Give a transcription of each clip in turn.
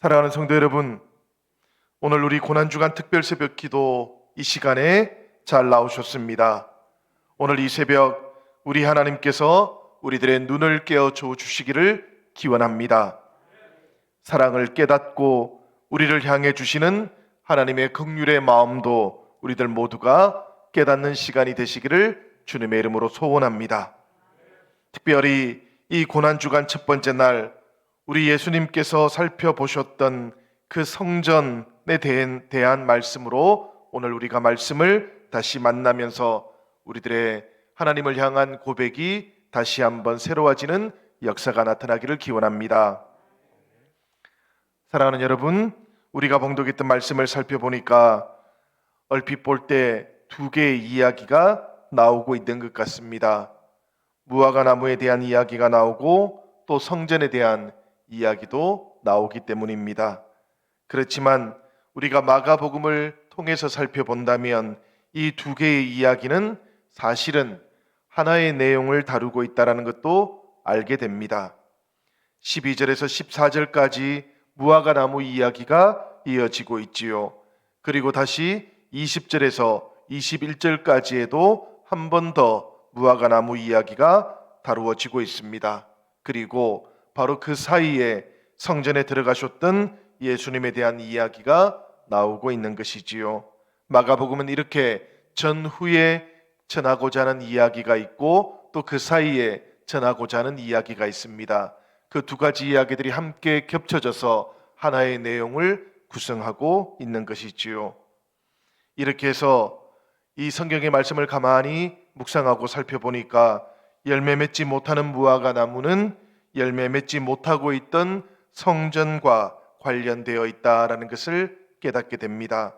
사랑하는 성도 여러분, 오늘 우리 고난주간 특별 새벽 기도 이 시간에 잘 나오셨습니다. 오늘 이 새벽 우리 하나님께서 우리들의 눈을 깨어줘 주시기를 기원합니다. 사랑을 깨닫고 우리를 향해 주시는 하나님의 긍휼의 마음도 우리들 모두가 깨닫는 시간이 되시기를 주님의 이름으로 소원합니다. 특별히 이 고난주간 첫 번째 날 우리 예수님께서 살펴보셨던 그 성전에 대한 말씀으로 오늘 우리가 말씀을 다시 만나면서 우리들의 하나님을 향한 고백이 다시 한번 새로워지는 역사가 나타나기를 기원합니다. 사랑하는 여러분, 우리가 봉독했던 말씀을 살펴보니까 얼핏 볼 때 두 개의 이야기가 나오고 있는 것 같습니다. 무화과 나무에 대한 이야기가 나오고 또 성전에 대한 이야기도 나오기 때문입니다. 그렇지만 우리가 마가복음을 통해서 살펴본다면 이 두 개의 이야기는 사실은 하나의 내용을 다루고 있다는 것도 알게 됩니다. 12절에서 14절까지 무화과 나무 이야기가 이어지고 있지요. 그리고 다시 20절에서 21절까지에도 한 번 더 무화과 나무 이야기가 다루어지고 있습니다. 그리고 바로 그 사이에 성전에 들어가셨던 예수님에 대한 이야기가 나오고 있는 것이지요. 마가복음은 이렇게 전후에 전하고자 하는 이야기가 있고 또 그 사이에 전하고자 하는 이야기가 있습니다. 그 두 가지 이야기들이 함께 겹쳐져서 하나의 내용을 구성하고 있는 것이지요. 이렇게 해서 이 성경의 말씀을 가만히 묵상하고 살펴보니까 열매 맺지 못하는 무화과 나무는 열매 맺지 못하고 있던 성전과 관련되어 있다라는 것을 깨닫게 됩니다.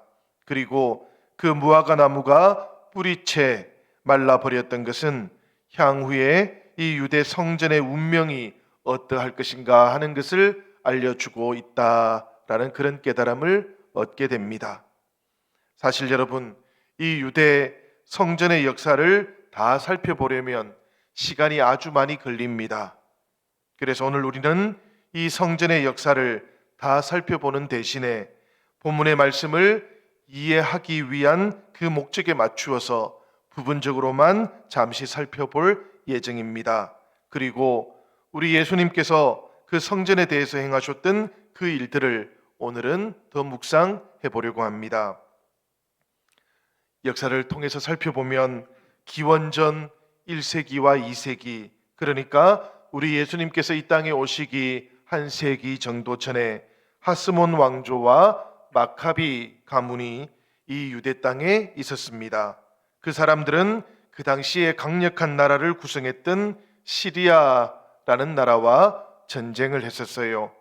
그리고 그 무화과 나무가 뿌리채 말라버렸던 것은 향후에 이 유대 성전의 운명이 어떠할 것인가 하는 것을 알려주고 있다라는 그런 깨달음을 얻게 됩니다. 사실 여러분, 이 유대 성전의 역사를 다 살펴보려면 시간이 아주 많이 걸립니다. 그래서 오늘 우리는 이 성전의 역사를 다 살펴보는 대신에 본문의 말씀을 이해하기 위한 그 목적에 맞추어서 부분적으로만 잠시 살펴볼 예정입니다. 그리고 우리 예수님께서 그 성전에 대해서 행하셨던 그 일들을 오늘은 더 묵상해 보려고 합니다. 역사를 통해서 살펴보면 기원전 1세기와 2세기, 그러니까 우리 예수님께서 이 땅에 오시기 한 세기 정도 전에 하스몬 왕조와 마카비 가문이 이 유대 땅에 있었습니다. 그 사람들은 그 당시에 강력한 나라를 구성했던 시리아라는 나라와 전쟁을 했었어요.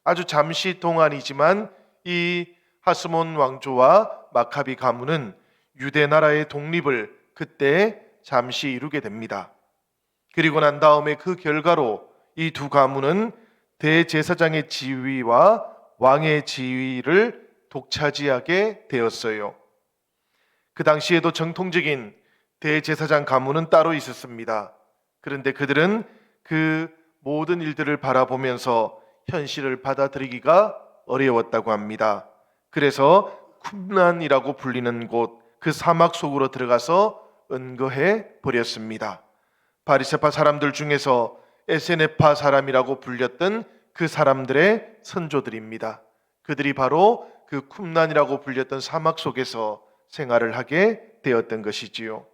아주 잠시 동안이지만 이 하스몬 왕조와 마카비 가문은 유대 나라의 독립을 그때 잠시 이루게 됩니다. 그리고 난 다음에 그 결과로 이 두 가문은 대제사장의 지위와 왕의 지위를 독차지하게 되었어요. 그 당시에도 정통적인 대제사장 가문은 따로 있었습니다. 그런데 그들은 그 모든 일들을 바라보면서 현실을 받아들이기가 어려웠다고 합니다. 그래서 쿰란이라고 불리는 곳, 그 사막 속으로 들어가서 은거해 버렸습니다. 바리새파 사람들 중에서 에세네파 사람이라고 불렸던 그 사람들의 선조들입니다. 그들이 바로 그 쿰란이라고 불렸던 사막 속에서 생활을 하게 되었던 것이지요.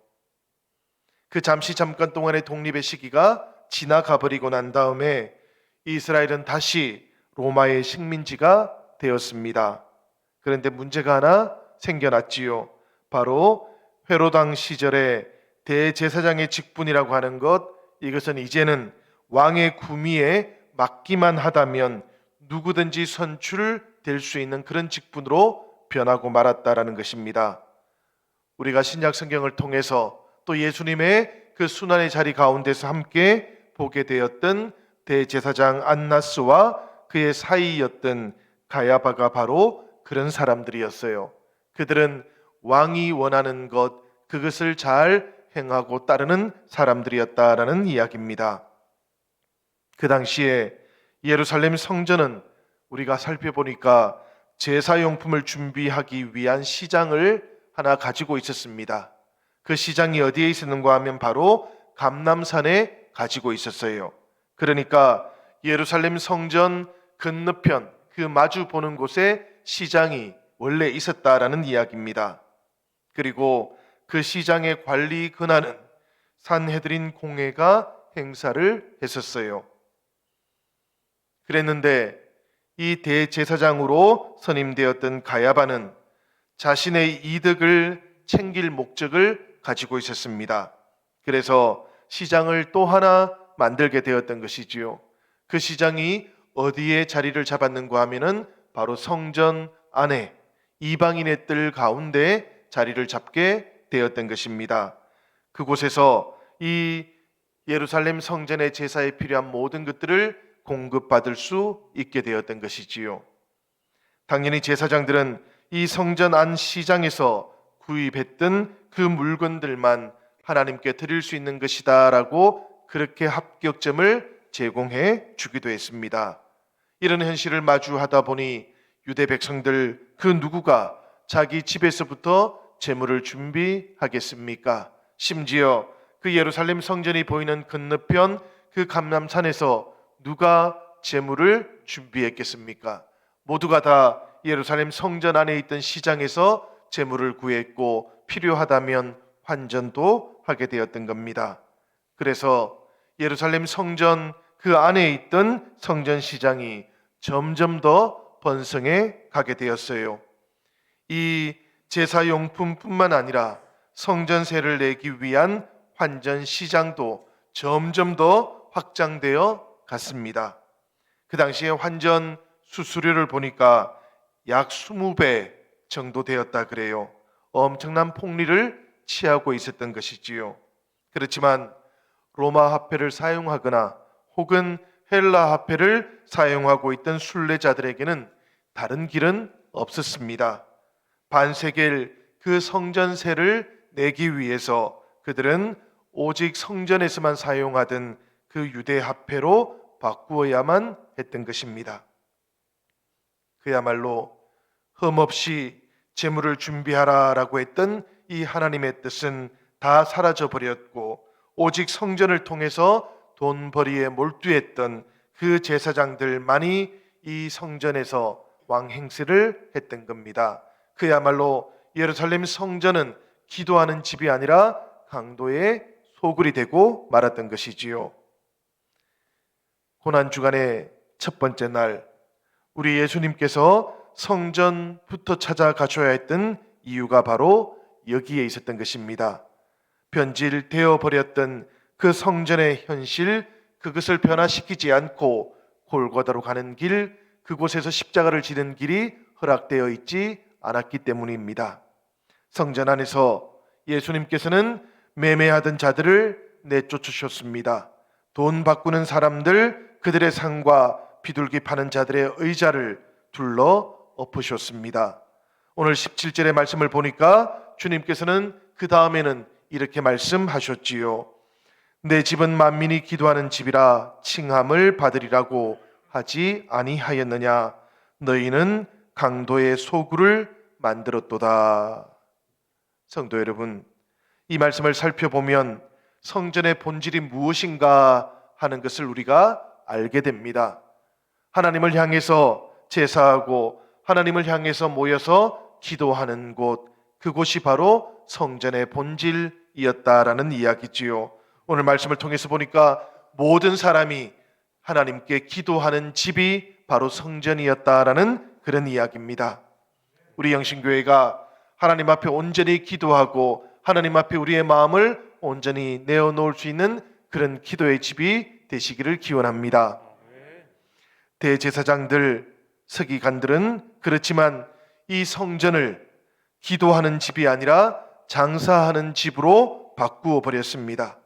그 잠깐 동안의 독립의 시기가 지나가 버리고 난 다음에 이스라엘은 다시 로마의 식민지가 되었습니다. 그런데 문제가 하나 생겨났지요. 바로 헤로당 시절에 대제사장의 직분이라고 하는 것, 이것은 이제는 왕의 구미에 맡기만 하다면 누구든지 선출될 수 있는 그런 직분으로 변하고 말았다라는 것입니다. 우리가 신약 성경을 통해서 또 예수님의 그 순환의 자리 가운데서 함께 보게 되었던 대제사장 안나스와 그의 사이였던 가야바가 바로 그런 사람들이었어요. 그들은 왕이 원하는 것, 그것을 잘 행하고 따르는 사람들이었다라는 이야기입니다. 그 당시에 예루살렘 성전은 우리가 살펴보니까 제사용품을 준비하기 위한 시장을 하나 가지고 있었습니다. 그 시장이 어디에 있었는가 하면 바로 감람산에 가지고 있었어요. 그러니까 예루살렘 성전 건너편 그 마주 보는 곳에 시장이 원래 있었다라는 이야기입니다. 그리고 그 시장의 관리 권한은 산헤드린 공회가 행사를 했었어요. 그랬는데 이 대제사장으로 선임되었던 가야바는 자신의 이득을 챙길 목적을 가지고 있었습니다. 그래서 시장을 또 하나 만들게 되었던 것이지요. 그 시장이 어디에 자리를 잡았는가 하면은 바로 성전 안에 이방인의 뜰 가운데 자리를 잡게 되었던 것입니다. 그곳에서 이 예루살렘 성전의 제사에 필요한 모든 것들을 공급받을 수 있게 되었던 것이지요. 당연히 제사장들은 이 성전 안 시장에서 구입했던 그 물건들만 하나님께 드릴 수 있는 것이다라고 그렇게 합격점을 제공해 주기도 했습니다. 이런 현실을 마주하다 보니 유대 백성들 그 누구가 자기 집에서부터 제물을 준비하겠습니까? 심지어 그 예루살렘 성전이 보이는 건너편 그 감람산에서 누가 제물을 준비했겠습니까? 모두가 다 예루살렘 성전 안에 있던 시장에서 제물을 구했고 필요하다면 환전도 하게 되었던 겁니다. 그래서 예루살렘 성전 그 안에 있던 성전 시장이 점점 더 번성해 가게 되었어요. 이 제사용품뿐만 아니라 성전세를 내기 위한 환전 시장도 점점 더 확장되어 갔습니다. 그 당시에 환전 수수료를 보니까 약 20배 정도 되었다 그래요. 엄청난 폭리를 취하고 있었던 것이지요. 그렇지만 로마 화폐를 사용하거나 혹은 헬라 화폐를 사용하고 있던 순례자들에게는 다른 길은 없었습니다. 반세겔 그 성전세를 내기 위해서 그들은 오직 성전에서만 사용하던 그 유대 화폐로 바꾸어야만 했던 것입니다. 그야말로 흠없이 제물을 준비하라라고 했던 이 하나님의 뜻은 다 사라져 버렸고 오직 성전을 통해서 돈벌이에 몰두했던 그 제사장들만이 이 성전에서 왕행세를 했던 겁니다. 그야말로 예루살렘 성전은 기도하는 집이 아니라 강도의 소굴이 되고 말았던 것이지요. 고난주간의 첫 번째 날 우리 예수님께서 성전부터 찾아가셔야 했던 이유가 바로 여기에 있었던 것입니다. 변질되어 버렸던 그 성전의 현실, 그것을 변화시키지 않고 골고다로 가는 길, 그곳에서 십자가를 지는 길이 허락되어 있지 않았기 때문입니다. 성전 안에서 예수님께서는 매매하던 자들을 내쫓으셨습니다. 돈 바꾸는 사람들, 그들의 상과 비둘기 파는 자들의 의자를 둘러 엎으셨습니다. 오늘 17절의 말씀을 보니까 주님께서는 그 다음에는 이렇게 말씀하셨지요. 내 집은 만민이 기도하는 집이라 칭함을 받으리라고 하지 아니하였느냐? 너희는 강도의 소굴을 만들었도다. 성도 여러분, 이 말씀을 살펴보면 성전의 본질이 무엇인가 하는 것을 우리가 알게 됩니다. 하나님을 향해서 제사하고 하나님을 향해서 모여서 기도하는 곳, 그곳이 바로 성전의 본질이었다라는 이야기지요. 오늘 말씀을 통해서 보니까 모든 사람이 하나님께 기도하는 집이 바로 성전이었다라는 그런 이야기입니다. 우리 영신교회가 하나님 앞에 온전히 기도하고 하나님 앞에 우리의 마음을 온전히 내어놓을 수 있는 그런 기도의 집이 되시기를 기원합니다. 대제사장들, 서기관들은 그렇지만 이 성전을 기도하는 집이 아니라 장사하는 집으로 바꾸어 버렸습니다.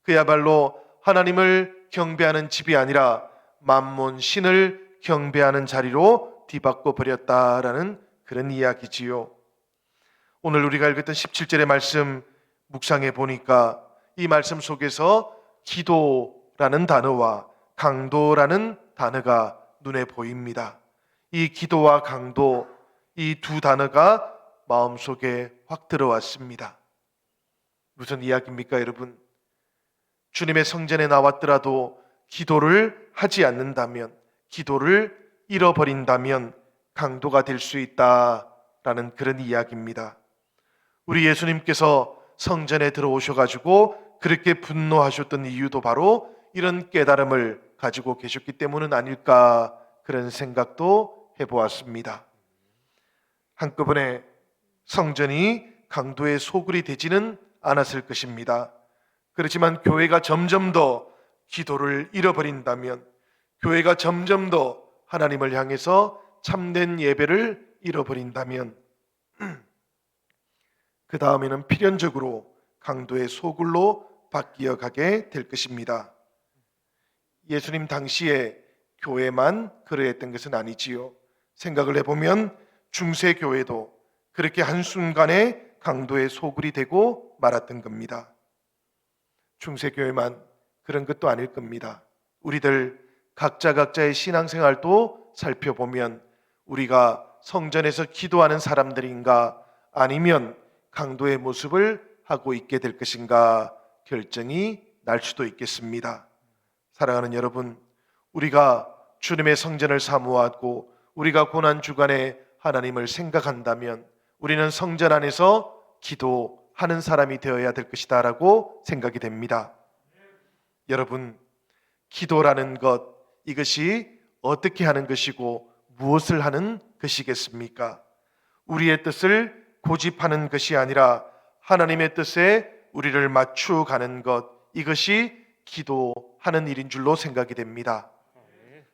그야말로 하나님을 경배하는 집이 아니라 만몬 신을 경배하는 자리로 뒤바꿔 버렸다라는 그런 이야기지요. 오늘 우리가 읽었던 17절의 말씀 묵상해 보니까 이 말씀 속에서 기도라는 단어와 강도라는 단어가 눈에 보입니다. 이 기도와 강도, 이 두 단어가 마음속에 확 들어왔습니다. 무슨 이야기입니까, 여러분? 주님의 성전에 나왔더라도 기도를 하지 않는다면, 기도를 잃어버린다면 강도가 될 수 있다라는 그런 이야기입니다. 우리 예수님께서 성전에 들어오셔가지고 그렇게 분노하셨던 이유도 바로 이런 깨달음을 가지고 계셨기 때문은 아닐까, 그런 생각도 해보았습니다. 한꺼번에 성전이 강도의 소굴이 되지는 않았을 것입니다. 그렇지만 교회가 점점 더 기도를 잃어버린다면, 교회가 점점 더 하나님을 향해서 참된 예배를 잃어버린다면 그 다음에는 필연적으로 강도의 소굴로 바뀌어 가게 될 것입니다. 예수님 당시에 교회만 그러했던 것은 아니지요. 생각을 해보면 중세교회도 그렇게 한순간에 강도의 소굴이 되고 말았던 겁니다. 중세교회만 그런 것도 아닐 겁니다. 우리들 각자의 신앙생활도 살펴보면 우리가 성전에서 기도하는 사람들인가, 아니면 강도의 모습을 하고 있게 될 것인가 결정이 날 수도 있겠습니다. 사랑하는 여러분, 우리가 주님의 성전을 사모하고 우리가 고난주간에 하나님을 생각한다면 우리는 성전 안에서 기도하는 사람이 되어야 될 것이다 라고 생각이 됩니다. 여러분, 기도라는 것, 이것이 어떻게 하는 것이고 무엇을 하는 것이겠습니까? 우리의 뜻을 고집하는 것이 아니라 하나님의 뜻에 우리를 맞추어가는 것, 이것이 기도하는 일인 줄로 생각이 됩니다.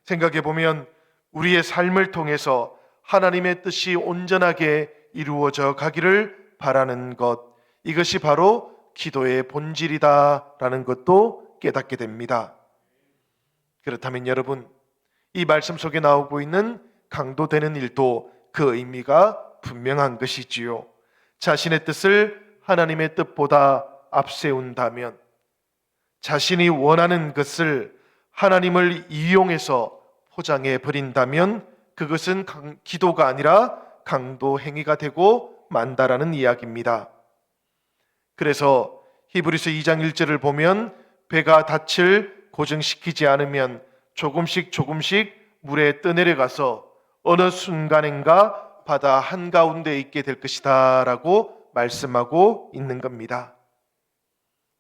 생각해 보면 우리의 삶을 통해서 하나님의 뜻이 온전하게 이루어져 가기를 바라는 것, 이것이 바로 기도의 본질이다라는 것도 깨닫게 됩니다. 그렇다면 여러분, 이 말씀 속에 나오고 있는 강도되는 일도 그 의미가 분명한 것이지요. 자신의 뜻을 하나님의 뜻보다 앞세운다면, 자신이 원하는 것을 하나님을 이용해서 포장해 버린다면 그것은 기도가 아니라 강도 행위가 되고 만다라는 이야기입니다. 그래서 히브리서 2장 1절을 보면 배가 닻을 고정시키지 않으면 조금씩 물에 떠내려가서 어느 순간인가 바다 한가운데 있게 될 것이다 라고 말씀하고 있는 겁니다.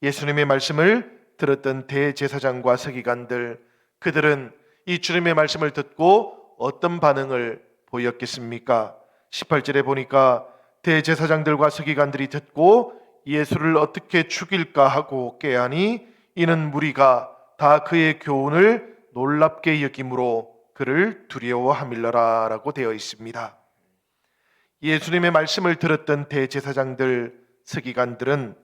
예수님의 말씀을 들었던 대제사장과 서기관들, 그들은 이 주님의 말씀을 듣고 어떤 반응을 보였겠습니까? 18절에 보니까 대제사장들과 서기관들이 듣고 예수를 어떻게 죽일까 하고 깨하니 이는 무리가 다 그의 교훈을 놀랍게 여김으로 그를 두려워함일러라 라고 되어 있습니다. 예수님의 말씀을 들었던 대제사장들, 서기관들은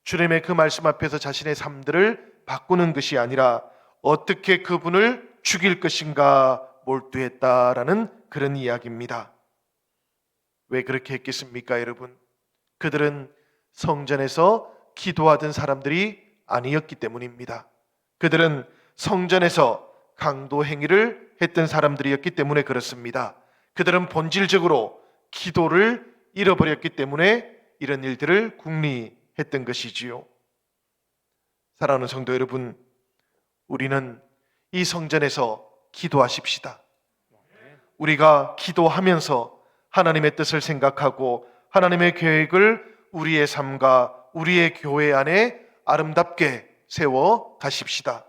주님의 그 말씀 앞에서 자신의 삶들을 바꾸는 것이 아니라 어떻게 그분을 죽일 것인가 몰두했다라는 그런 이야기입니다. 왜 그렇게 했겠습니까, 여러분? 그들은 성전에서 기도하던 사람들이 아니었기 때문입니다. 그들은 성전에서 강도 행위를 했던 사람들이었기 때문에 그렇습니다. 그들은 본질적으로 기도를 잃어버렸기 때문에 이런 일들을 궁리했던 것이지요. 사랑하는 성도 여러분, 우리는 이 성전에서 기도하십시다. 우리가 기도하면서 하나님의 뜻을 생각하고 하나님의 계획을 우리의 삶과 우리의 교회 안에 아름답게 세워 가십시다.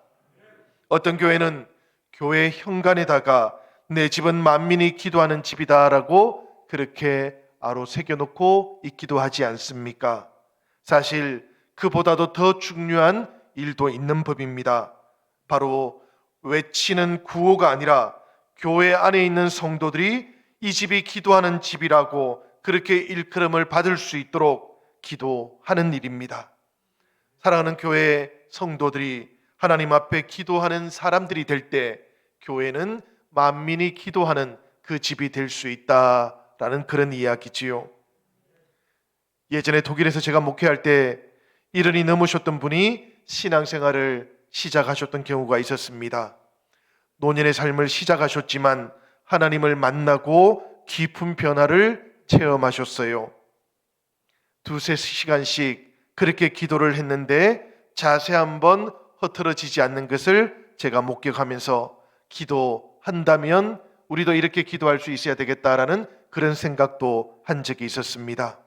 어떤 교회는 교회 현관에다가 내 집은 만민이 기도하는 집이다라고 그렇게 아로 새겨놓고 있기도 하지 않습니까? 사실 그보다도 더 중요한 일도 있는 법입니다. 바로 외치는 구호가 아니라 교회 안에 있는 성도들이 이 집이 기도하는 집이라고 그렇게 일컬음을 받을 수 있도록 기도하는 일입니다. 사랑하는 교회 성도들이 하나님 앞에 기도하는 사람들이 될 때 교회는 만민이 기도하는 그 집이 될 수 있다라는 그런 이야기지요. 예전에 독일에서 제가 목회할 때 70이 넘으셨던 분이 신앙생활을 시작하셨던 경우가 있었습니다. 노년의 삶을 시작하셨지만 하나님을 만나고 깊은 변화를 체험하셨어요. 두세 시간씩 그렇게 기도를 했는데 자세 한번 흐트러지지 않는 것을 제가 목격하면서 기도한다면 우리도 이렇게 기도할 수 있어야 되겠다라는 그런 생각도 한 적이 있었습니다.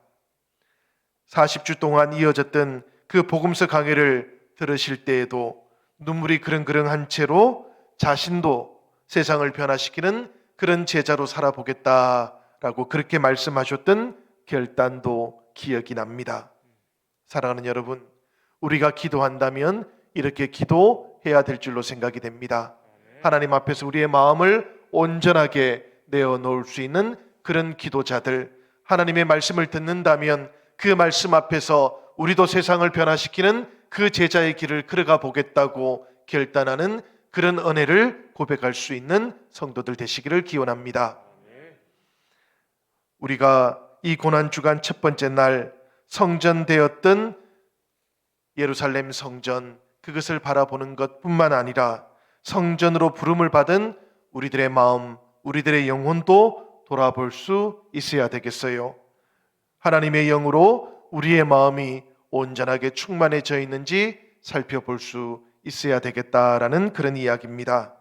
40주 동안 이어졌던 그 복음서 강해를 들으실 때에도 눈물이 그릉그릉한 채로 자신도 세상을 변화시키는 그런 제자로 살아보겠다라고 그렇게 말씀하셨던 결단도 기억이 납니다. 사랑하는 여러분, 우리가 기도한다면 이렇게 기도해야 될 줄로 생각이 됩니다. 하나님 앞에서 우리의 마음을 온전하게 내어놓을 수 있는 그런 기도자들, 하나님의 말씀을 듣는다면 그 말씀 앞에서 우리도 세상을 변화시키는 그 제자의 길을 걸어가 보겠다고 결단하는 그런 은혜를 고백할 수 있는 성도들 되시기를 기원합니다. 우리가 이 고난주간 첫 번째 날 성전되었던 예루살렘 성전, 그것을 바라보는 것뿐만 아니라 성전으로 부름을 받은 우리들의 마음, 우리들의 영혼도 돌아볼 수 있어야 되겠어요. 하나님의 영으로 우리의 마음이 온전하게 충만해져 있는지 살펴볼 수 있어야 되겠다라는 그런 이야기입니다.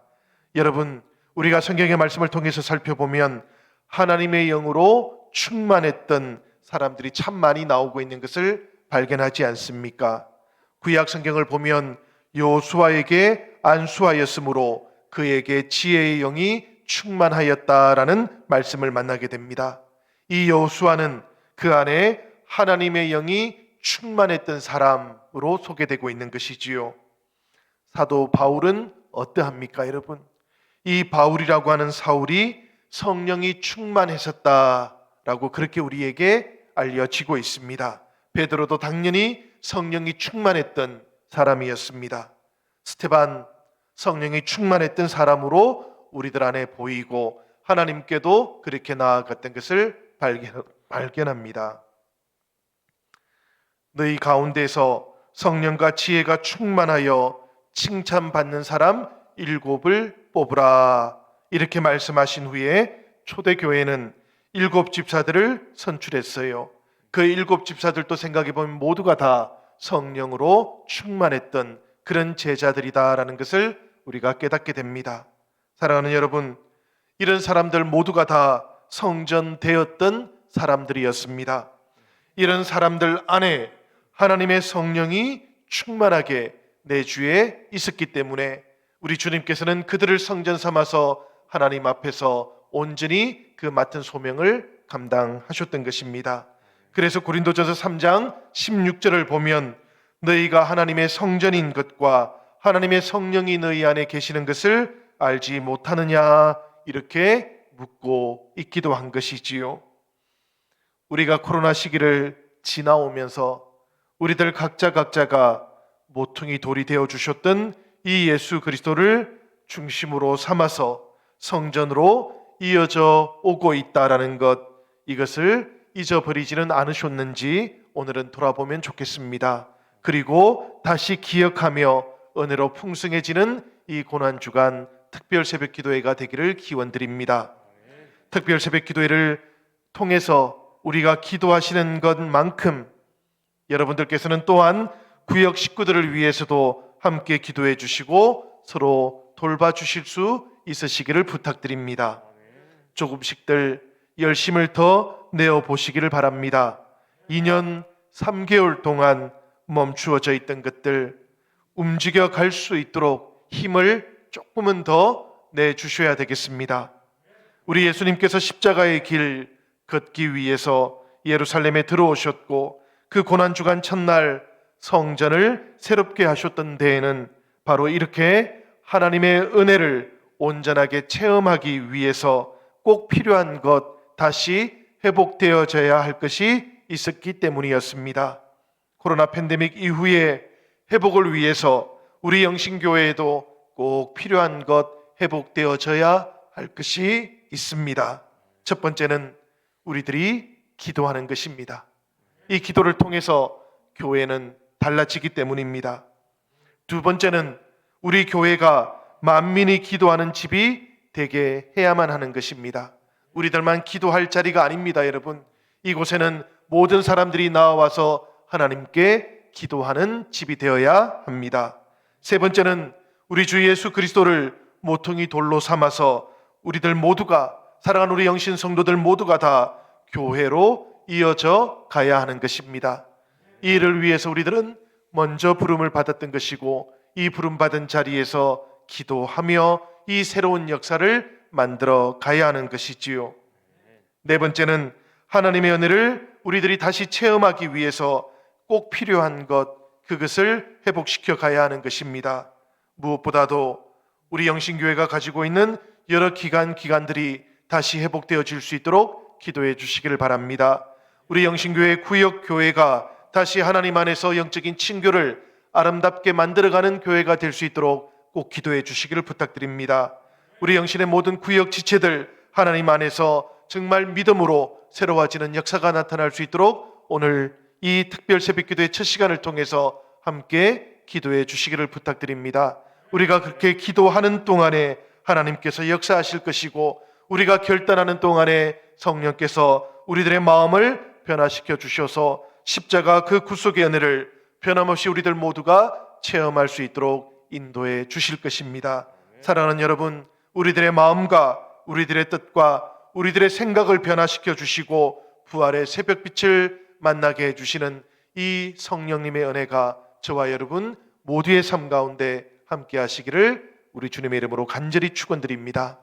여러분, 우리가 성경의 말씀을 통해서 살펴보면 하나님의 영으로 충만했던 사람들이 참 많이 나오고 있는 것을 발견하지 않습니까? 구약 성경을 보면 여호수아에게 안수하였으므로 그에게 지혜의 영이 충만하였다라는 말씀을 만나게 됩니다. 이 여호수아는 그 안에 하나님의 영이 충만했던 사람으로 소개되고 있는 것이지요. 사도 바울은 어떠합니까, 여러분? 이 바울이라고 하는 사울이 성령이 충만했었다라고 그렇게 우리에게 알려지고 있습니다. 베드로도 당연히 성령이 충만했던 사람이었습니다. 스테반, 성령이 충만했던 사람으로 우리들 안에 보이고 하나님께도 그렇게 나아갔던 것을 발견합니다. 너희 가운데서 성령과 지혜가 충만하여 칭찬받는 사람 7을 뽑으라, 이렇게 말씀하신 후에 초대교회는 7 집사들을 선출했어요. 그 7 집사들도 생각해보면 모두가 다 성령으로 충만했던 그런 제자들이다라는 것을 우리가 깨닫게 됩니다. 사랑하는 여러분, 이런 사람들 모두가 다 성전되었던 사람들이었습니다. 이런 사람들 안에 하나님의 성령이 충만하게 내 주에 있었기 때문에 우리 주님께서는 그들을 성전 삼아서 하나님 앞에서 온전히 그 맡은 소명을 감당하셨던 것입니다. 그래서 고린도전서 3장 16절을 보면 너희가 하나님의 성전인 것과 하나님의 성령이 너희 안에 계시는 것을 알지 못하느냐, 이렇게 묻고 있기도 한 것이지요. 우리가 코로나 시기를 지나오면서 우리들 각자가 모퉁이 돌이 되어 주셨던 이 예수 그리스도를 중심으로 삼아서 성전으로 이어져 오고 있다라는 것, 이것을 잊어버리지는 않으셨는지 오늘은 돌아보면 좋겠습니다. 그리고 다시 기억하며 은혜로 풍성해지는 이 고난주간 특별 새벽 기도회가 되기를 기원드립니다. 특별 새벽 기도회를 통해서 우리가 기도하시는 것만큼 여러분들께서는 또한 구역 식구들을 위해서도 함께 기도해 주시고 서로 돌봐주실 수 있으시기를 부탁드립니다. 조금씩들 열심을 더 내어보시기를 바랍니다. 2년 3개월 동안 멈추어져 있던 것들 움직여 갈 수 있도록 힘을 조금은 더 내주셔야 되겠습니다. 우리 예수님께서 십자가의 길 걷기 위해서 예루살렘에 들어오셨고 그 고난주간 첫날 성전을 새롭게 하셨던 데에는 바로 이렇게 하나님의 은혜를 온전하게 체험하기 위해서 꼭 필요한 것, 다시 회복되어져야 할 것이 있었기 때문이었습니다. 코로나 팬데믹 이후에 회복을 위해서 우리 영신교회에도 꼭 필요한 것, 회복되어져야 할 것이 있습니다. 첫 번째는 우리들이 기도하는 것입니다. 이 기도를 통해서 교회는 달라지기 때문입니다. 두 번째는 우리 교회가 만민이 기도하는 집이 되게 해야만 하는 것입니다. 우리들만 기도할 자리가 아닙니다, 여러분. 이곳에는 모든 사람들이 나와서 하나님께 기도하는 집이 되어야 합니다. 세 번째는 우리 주 예수 그리스도를 모퉁이 돌로 삼아서 우리들 모두가, 사랑하는 우리 영신 성도들 모두가 다 교회로 이어져 가야 하는 것입니다. 이 일을 위해서 우리들은 먼저 부름을 받았던 것이고, 이 부름받은 자리에서 기도하며 이 새로운 역사를 만들어 가야 하는 것이지요. 네 번째는 하나님의 은혜를 우리들이 다시 체험하기 위해서 꼭 필요한 그것을 회복시켜 가야 하는 것입니다. 무엇보다도 우리 영신교회가 가지고 있는 여러 기관들이 다시 회복되어질 수 있도록 기도해 주시기를 바랍니다. 우리 영신교회 구역교회가 다시 하나님 안에서 영적인 친교를 아름답게 만들어가는 교회가 될 수 있도록 꼭 기도해 주시기를 부탁드립니다. 우리 영신의 모든 구역 지체들 하나님 안에서 정말 믿음으로 새로워지는 역사가 나타날 수 있도록 오늘 이 특별 새벽기도의 첫 시간을 통해서 함께 기도해 주시기를 부탁드립니다. 우리가 그렇게 기도하는 동안에 하나님께서 역사하실 것이고, 우리가 결단하는 동안에 성령께서 우리들의 마음을 변화시켜 주셔서 십자가 그 구속의 은혜를 변함없이 우리들 모두가 체험할 수 있도록 인도해 주실 것입니다. 사랑하는 여러분, 우리들의 마음과 우리들의 뜻과 우리들의 생각을 변화시켜 주시고 부활의 새벽빛을 만나게 해주시는 이 성령님의 은혜가 저와 여러분 모두의 삶 가운데 함께 하시기를 우리 주님의 이름으로 간절히 축원드립니다.